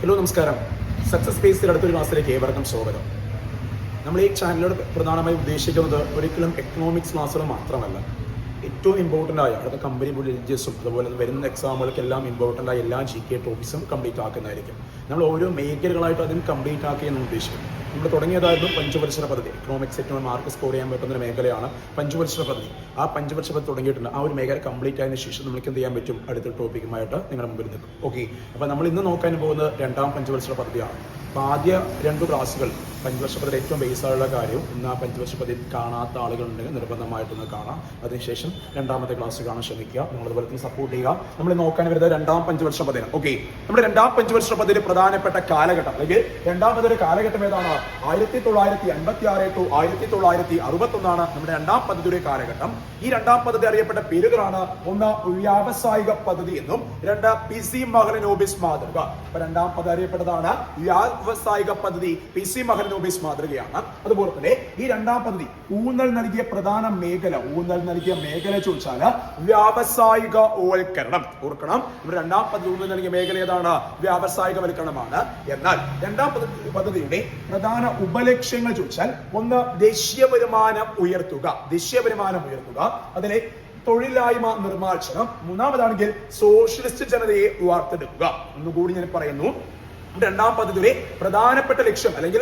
Hello നമസ്കാരം. Success സ്പേസിൽ അടുത്തൊരു ക്ലാസ്സിലേക്ക് ഏവർക്കും സ്വാഗതം. നമ്മൾ ഈ ചാനലിനോട് പ്രധാനമായും ഉദ്ദേശിക്കുന്നത് ഒരിക്കലും എക്കണോമിക്സ് ക്ലാസ്സുകൾ മാത്രമല്ല, ഏറ്റവും ഇമ്പോർട്ടൻ്റ് ആയ അടുത്ത കമ്പനി റിലീജിയസും അതുപോലെ വരുന്ന എക്സാമുകൾക്കെല്ലാം ഇമ്പോർട്ടൻ്റ് ആയ എല്ലാ GK ടോപ്പിക്സും കംപ്ലീറ്റ് ആക്കുന്നതായിരിക്കും. നമ്മൾ ഓരോ മേഖലകളായിട്ട് അതിന് കംപ്ലീറ്റ് ആക്കിയെന്ന് ഉദ്ദേശിക്കും. നമ്മൾ തുടങ്ങിയതായിരുന്നു പഞ്ചവത്സര പദ്ധതി. എക്കണോമിക്സ് ഏറ്റവും മാർക്ക് സ്കോർ ചെയ്യാൻ പറ്റുന്ന ഒരു മേഖലയാണ് പഞ്ചവത്സര പദ്ധതി. ആ പഞ്ചവത്സര പദ്ധതി തുടങ്ങിയിട്ടുണ്ട്. ആ ഒരു മേഖല കംപ്ലീറ്റ് ആയതിനു ശേഷം നമുക്ക് എന്ത് ചെയ്യാൻ പറ്റും, അടുത്ത ടോപ്പിക്കുമായിട്ട് നിങ്ങളുടെ മുമ്പിൽ നിൽക്കും. ഓക്കെ, അപ്പോൾ നമ്മൾ ഇന്ന് നോക്കാൻ പോകുന്നത് രണ്ടാം പഞ്ചവത്സര പദ്ധതിയാണ്. അപ്പോൾ ആദ്യ 2 ക്ലാസ്സുകൾ പഞ്ചവർഷ പദ്ധതി ഏറ്റവും ബേസായുള്ള കാര്യവും ഇന്ന് ആ പഞ്ചവർഷ പദ്ധതി കാണാത്ത ആളുകളുണ്ടെങ്കിൽ നിർബന്ധമായിട്ടൊന്ന് കാണാം. അതിനുശേഷം രണ്ടാമത്തെ ക്ലാസ് കാണാൻ ശ്രമിക്കുക. നിങ്ങൾ അതുപോലെ തന്നെ സപ്പോർട്ട് ചെയ്യുക. നമ്മൾ നോക്കാൻ വരുന്നത് രണ്ടാം പഞ്ചവർഷ പദ്ധതി. ഓക്കെ, നമ്മുടെ രണ്ടാം പഞ്ചവർഷ പദ്ധതി പ്രധാനപ്പെട്ട കാലഘട്ടം അല്ലെങ്കിൽ രണ്ടാമതൊരു കാലഘട്ടം ഏതാണ്? 1956 ടു 1961 നമ്മുടെ രണ്ടാം പദ്ധതിയുടെ കാലഘട്ടം. ഈ രണ്ടാം പദ്ധതി അറിയപ്പെട്ട പേരുകളാണ്: ഒന്ന് വ്യാവസായിക പദ്ധതി എന്നും, രണ്ട് PC മഹലനോബിസ് മാതൃക. അപ്പൊ രണ്ടാം പദ്ധതി അറിയപ്പെട്ടതാണ് വ്യാവസായിക പദ്ധതി, PC മഹലനോബിസ് മാതൃകയാണ്. അതുപോലെ തന്നെ ഈ രണ്ടാം പദ്ധതി ഊന്നൽ നൽകിയ പ്രധാന മേഖല ചോദിച്ചാൽ വ്യാവസായികവൽക്കരണം. ഓർക്കണം, നമ്മുടെ രണ്ടാം പദ്ധതി ഊന്നൽ നൽകിയ മേഖല ഏതാണ്? വ്യാവസായികവൽക്കരണമാണ്. എന്നാൽ രണ്ടാം പദ്ധതിയുടെ പ്രധാന ഉപലക്ഷ്യങ്ങൾ ചോദിച്ചാൽ ഒന്ന് ദേശീയ വരുമാനം ഉയർത്തുക, അതിലെ തൊഴിലില്ലായ്മ നിർമ്മാർജ്ജനം. മൂന്നാമതാണെങ്കിൽ സോഷ്യലിസ്റ്റ് ജനതയെ വാർത്തെടുക്കുക. ഒന്നുകൂടി ഞാൻ പറയുന്നു, രണ്ടാം പദ്ധതിയുടെ പ്രധാനപ്പെട്ട ലക്ഷ്യം അല്ലെങ്കിൽ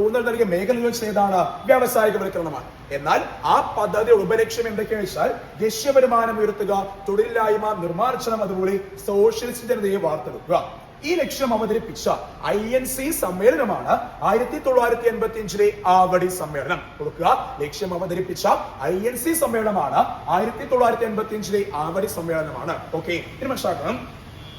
ഊന്നൽ നൽകിയ മേഖല ചോദിച്ചത് ഏതാണ്? വ്യാവസായികവൽക്കരണമാണ്. എന്നാൽ ആ പദ്ധതിയുടെ ഉപലക്ഷ്യം എന്തൊക്കെയാണെന്ന് വെച്ചാൽ ദേശീയ വരുമാനം ഉയർത്തുക, തൊഴിലില്ലായ്മ നിർമ്മാർജ്ജനം, അതുപോലെ സോഷ്യലിസ്റ്റ് ജനതയെ വാർത്തെടുക്കുക. ഈ ലക്ഷ്യം അവതരിപ്പിച്ച INC സമ്മേളനമാണ് 1985 ആവടി സമ്മേളനം. കൊടുക്കുക, ലക്ഷ്യം അവതരിപ്പിച്ച INC സമ്മേളനമാണ് 1985 ആവടി സമ്മേളനമാണ്. ഓക്കെ, ഇത് മനസ്സിലാക്കണം.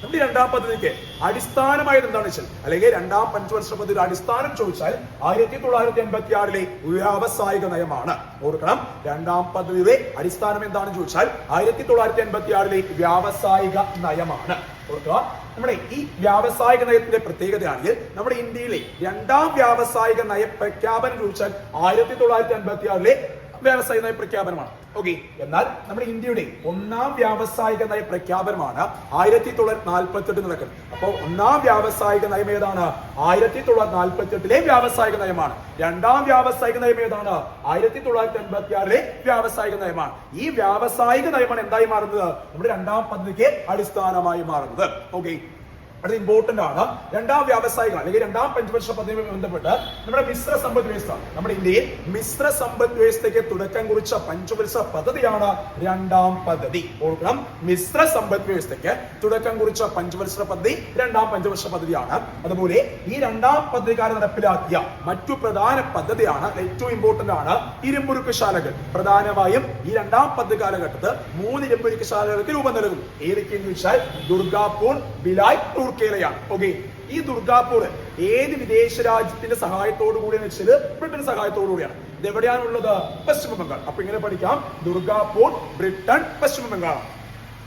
നമ്മുടെ രണ്ടാം പദ്ധതിക്ക് അടിസ്ഥാനമായത് എന്താണെന്ന് വെച്ചാൽ, അല്ലെങ്കിൽ രണ്ടാം പഞ്ചവർഷ പദ്ധതിയുടെ അടിസ്ഥാനം ചോദിച്ചാൽ 1986 വ്യാവസായിക നയമാണ്. ഓർക്കണം, രണ്ടാം പദ്ധതിയുടെ അടിസ്ഥാനം എന്താണെന്ന് ചോദിച്ചാൽ 1986 വ്യാവസായിക നയമാണ്. ഓർക്കുക, നമ്മുടെ ഈ വ്യാവസായിക നയത്തിന്റെ പ്രത്യേകതയാണെങ്കിൽ നമ്മുടെ ഇന്ത്യയിലെ രണ്ടാം വ്യാവസായിക നയ പ്രഖ്യാപനം ചോദിച്ചാൽ 1986 വ്യാവസായിക നയ പ്രഖ്യാപനമാണ്. ഓക്കെ, എന്നാൽ നമ്മുടെ ഇന്ത്യയുടെ ഒന്നാം വ്യാവസായിക നയ പ്രഖ്യാപനമാണ് 1948 നടക്കുന്നത്. അപ്പോൾ ഒന്നാം വ്യാവസായിക നയം ഏതാണ്? 1948 വ്യാവസായിക നയമാണ്. രണ്ടാം വ്യാവസായിക നയം ഏതാണ്? 1986 വ്യാവസായിക നയമാണ്. ഈ വ്യാവസായിക നയമാണ് എന്തായി മാറുന്നത്? നമ്മുടെ രണ്ടാം പദ്ധതിക്ക് അടിസ്ഥാനമായി മാറുന്നത്. ഓക്കെ, അത് ഇമ്പോർട്ടന്റ് ആണ്. രണ്ടാം വ്യാവസായിക അല്ലെങ്കിൽ രണ്ടാം പഞ്ചവർഷ പദ്ധതിയുമായി ബന്ധപ്പെട്ട് നമ്മുടെ മിശ്ര സമ്പദ് വ്യവസ്ഥ, നമ്മുടെ ഇന്ത്യയിൽ മിശ്ര സമ്പദ് വ്യവസ്ഥയ്ക്ക് തുടക്കം കുറിച്ച പഞ്ചവർഷ പദ്ധതിയാണ് രണ്ടാം പദ്ധതി. ഓർക്കണം, മിശ്ര സമ്പദ് വ്യവസ്ഥയ്ക്ക് തുടക്കം കുറിച്ച പഞ്ചവർഷ പദ്ധതി രണ്ടാം പഞ്ചവർഷ പദ്ധതിയാണ്. അതുപോലെ ഈ രണ്ടാം പദ്ധതിക്കാരെ നടപ്പിലാക്കിയ മറ്റു പ്രധാന പദ്ധതിയാണ്, ഏറ്റവും ഇമ്പോർട്ടന്റ് ആണ്, ഇരുമ്പുരുക്കുശാലകൾ. പ്രധാനമായും ഈ രണ്ടാം പദ്ധതി കാലഘട്ടത്ത് 3 ഇരുമ്പുരുക്കുശാലകൾക്ക് രൂപം നൽകും. ഏതൊക്കെയെന്ന് വെച്ചാൽ ദുർഗാപൂർ, ഭിലായ്, റൂർക്കേലയാണ്. ഓക്കെ, ഈ ദുർഗാപൂർ ഏത് വിദേശ രാജ്യത്തിന്റെ സഹായത്തോടു കൂടിയെന്ന് വെച്ചാൽ ബ്രിട്ടന്റെ സഹായത്തോടു കൂടിയാണ്. ഇത് എവിടെയാണുള്ളത്? പശ്ചിമ ബംഗാൾ. അപ്പൊ ഇങ്ങനെ പഠിക്കാം, ദുർഗാപൂർ ബ്രിട്ടൻ, പശ്ചിമ ബംഗാൾ.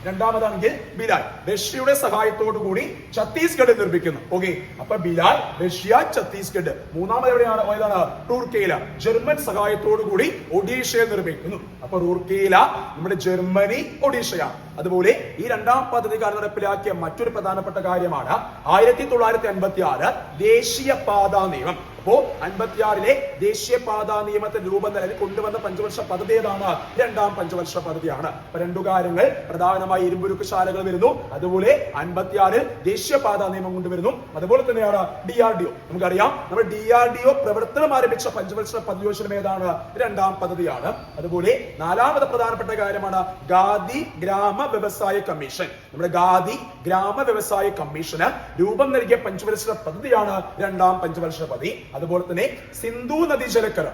രണ്ടാമതാണെങ്കിൽ ഭിലായ് റഷ്യയുടെ സഹായത്തോടു കൂടി ഛത്തീസ്ഗഡ് നിർമ്മിക്കുന്നു. ഓക്കെ, അപ്പൊ ഭിലായ്, റഷ്യ, ഛത്തീസ്ഗഡ്. മൂന്നാമത് എവിടെയാണ്? ഏതാണ്? റൂർക്കേല ജർമ്മൻ സഹായത്തോടു കൂടി ഒഡീഷയെ നിർമ്മിക്കുന്നു. അപ്പൊ റൂർക്കേല നമ്മുടെ ജർമ്മനി, ഒഡീഷയാണ്. അതുപോലെ ഈ രണ്ടാം പദ്ധതിക്കാർ നടപ്പിലാക്കിയ മറ്റൊരു പ്രധാനപ്പെട്ട കാര്യമാണ് 1956 ദേശീയപാതാ നിയമം. അപ്പോ 56 ദേശീയപാതാ നിയമത്തിന് രൂപം നൽകി കൊണ്ടുവന്ന പഞ്ചവർഷ പദ്ധതി ഏതാണ്? രണ്ടാം പഞ്ചവർഷ പദ്ധതിയാണ്. അപ്പൊ 2 കാര്യങ്ങൾ, പ്രധാനമായി ഇരുമ്പുരുക്കുശാലകൾ വരുന്നു, അതുപോലെ 56 ദേശീയപാതാ നിയമം കൊണ്ടുവരുന്നു. അതുപോലെ തന്നെയാണ് DRDO. നമുക്കറിയാം, നമ്മുടെ DRDO പ്രവർത്തനം ആരംഭിച്ച പഞ്ചവർഷ പദ്ധതി ഏതാണ്? രണ്ടാം പദ്ധതിയാണ്. അതുപോലെ 4ാമത് പ്രധാനപ്പെട്ട കാര്യമാണ് ഖാദി ഗ്രാമ വ്യവസായ കമ്മീഷൻ. നമ്മുടെ ഖാദി ഗ്രാമ വ്യവസായ കമ്മീഷന് രൂപം നൽകിയ പഞ്ചവർഷ പദ്ധതിയാണ് രണ്ടാം പഞ്ചവർഷ പദ്ധതി. അതുപോലെ തന്നെ സിന്ധു നദീജലക്കര,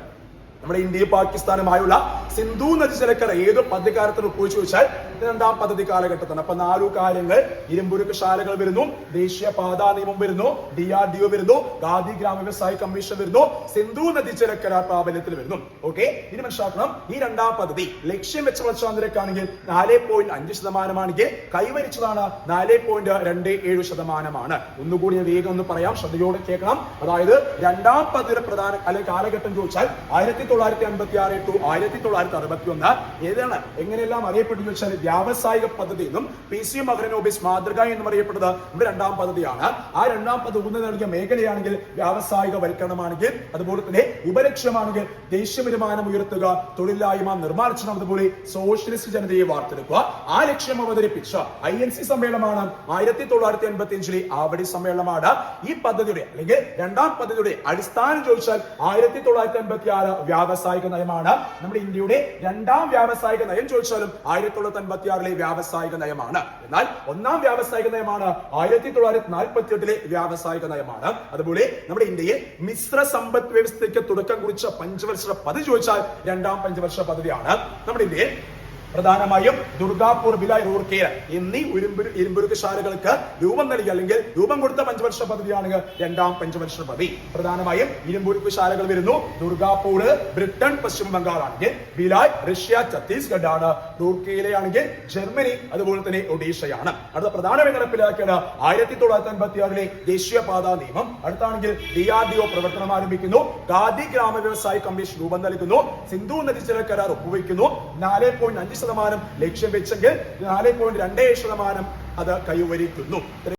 നമ്മുടെ ഇന്ത്യയും പാകിസ്ഥാനുമായുള്ള സിന്ധു നദീജലക്കര ഏത് പദ്ധതിക്കാലത്തിന് ഒപ്പുവെച്ച് വെച്ചാൽ രണ്ടാം പദ്ധതി കാലഘട്ടത്തിന്. അപ്പൊ 4 കാര്യങ്ങൾ, ഇരുമ്പുരുക്കുശാലകൾ വരുന്നു, ദേശീയപാതാ നിയമം വരുന്നു, DRDO വരുന്നു, ഖാദി ഗ്രാമ വ്യവസായ കമ്മീഷൻ വരുന്നു, സിന്ധു നദീജലക്കര പ്രാബല്യത്തിൽ വരുന്നു. ഓക്കെ, ഇനി മനസ്സിലാക്കണം, ഈ രണ്ടാം പദ്ധതി ലക്ഷ്യം വെച്ച വളർച്ചാ നിരക്കാണെങ്കിൽ 4.5% കൈവരിച്ചതാണ് 4.27%. ഒന്നുകൂടി ഞാൻ വേഗം ഒന്ന് പറയാം, ശ്രദ്ധയോടെ കേൾക്കണം. അതായത് രണ്ടാം പദ്ധതിയുടെ പ്രധാന അല്ലെങ്കിൽ കാലഘട്ടം ചോദിച്ചാൽ 1956 ടു 1961 ഏതാണ് എങ്ങനെയെല്ലാം അറിയപ്പെടുന്നു വെച്ചാൽ വ്യാവസായിക പദ്ധതി എന്നും PC മഹലനോബിസ് മാതൃക എന്നും അറിയപ്പെടുന്നത് നമ്മുടെ രണ്ടാം പദ്ധതിയാണ്. ആ രണ്ടാം പദ്ധതി ഊന്നൽ നൽകിയ മേഖലയാണെങ്കിൽ വ്യാവസായിക വൽക്കരണമാണെങ്കിൽ, അതുപോലെ തന്നെ ഉപലക്ഷ്യമാണെങ്കിൽ ദേശീയ വരുമാനം ഉയർത്തുക, തൊഴിലില്ലായ്മ നിർമ്മാർജ്ജനം, അതുപോലെ സോഷ്യലിസ്റ്റ് ജനതയെ വാർത്തെടുക്കുക. ആ ലക്ഷ്യം അവതരിപ്പിച്ച INC സമ്മേളനമാണ് 1985 ആവടി സമ്മേളനമാണ്. ഈ പദ്ധതിയുടെ അല്ലെങ്കിൽ രണ്ടാം പദ്ധതിയുടെ അടിസ്ഥാനം ചോദിച്ചാൽ 1956 വ്യാവസായിക നയമാണ്. നമ്മുടെ ഇന്ത്യയുടെ രണ്ടാം വ്യാവസായിക നയം ചോദിച്ചാലും 1956 വ്യാവസായിക നയമാണ്. എന്നാൽ ഒന്നാം വ്യാവസായിക നയമാണ് 1948 വ്യാവസായിക നയമാണ്. അതുപോലെ നമ്മുടെ ഇന്ത്യയിൽ മിശ്ര സമ്പദ് വ്യവസ്ഥയ്ക്ക് തുടക്കം കുറിച്ച പഞ്ചവർഷ പദ്ധതി ചോദിച്ചാൽ രണ്ടാം പഞ്ചവർഷ പദ്ധതിയാണ്. നമ്മുടെ ഇന്ത്യയിൽ പ്രധാനമായും ദുർഗാപൂർ, ഭിലായ്, റൂർക്കേല എന്നീ ഇരുമ്പുരുക്കശാലകൾക്ക് രൂപം നൽകി അല്ലെങ്കിൽ രൂപം കൊടുത്ത പഞ്ചവർഷ പദ്ധതിയാണ് രണ്ടാം പഞ്ചവർഷ പദ്ധതി. പ്രധാനമായും ഇരുമ്പുരുക്കശാലകൾ വരുന്നു. ദുർഗാപൂർ ബ്രിട്ടൻ, പശ്ചിമ ബംഗാളാണെങ്കിൽ, ഭിലായ് റഷ്യ, ഛത്തീസ്ഗഡ് ആണ്. റൂർക്കേലയാണെങ്കിൽ ജർമ്മനി, അതുപോലെ തന്നെ ഒഡീഷയാണ്. അടുത്ത പ്രധാനമായി നടപ്പിലാക്കിയത് 1956 ദേശീയപാതാ നിയമം. അടുത്താണെങ്കിൽ DRDO പ്രവർത്തനം ആരംഭിക്കുന്നു. ഖാദി ഗ്രാമ വ്യവസായ കമ്മീഷൻ രൂപം നൽകുന്നു. സിന്ധു നദീജല കരാർ ഒപ്പുവെക്കുന്നു. 4.5% ലക്ഷ്യം വെച്ചെങ്കിൽ 4.27% അത് കൈവരിക്കുന്നു.